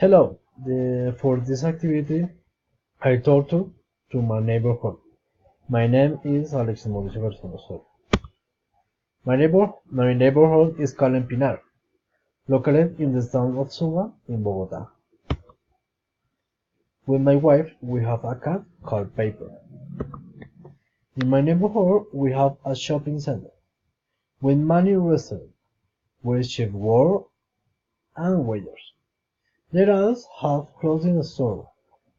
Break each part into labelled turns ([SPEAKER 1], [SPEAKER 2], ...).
[SPEAKER 1] Hello. For this activity, I talked to my neighborhood. My name is Alex Mauricio García Soto. My neighborhood is called Pinar, located in the town of Suba in Bogota. With my wife, we have a cat called Paper. In my neighborhood, we have a shopping center with many restaurants where chefs work and waiters. There also have clothing store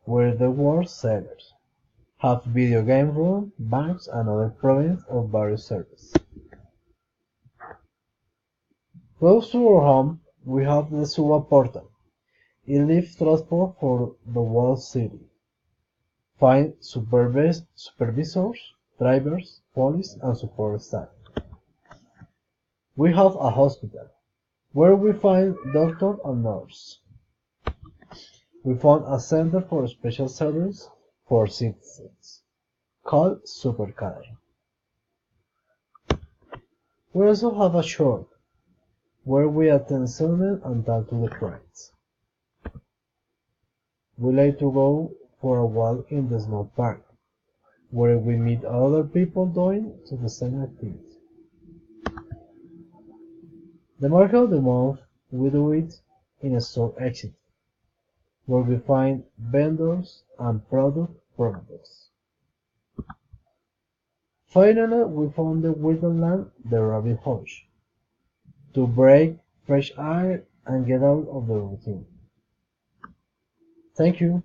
[SPEAKER 1] where the work sellers have video game room, banks, and other providers of various services. Close to our home, we have the Suba Portal. It leaves transport for the whole city. Find supervisors, drivers, police, and support staff. We have a hospital, where we find doctor and nurse. We found a center for special service for citizens, called Supercar. We also have a shop, where we attend students and talk to the friends. We like to go for a walk in the small park, where we meet other people doing the same activity. The market of the month we do it in a store exit, where we find vendors and product promoters. Finally, we found the Wonderland, the rabbit hutch, to break fresh air and get out of the routine. Thank you.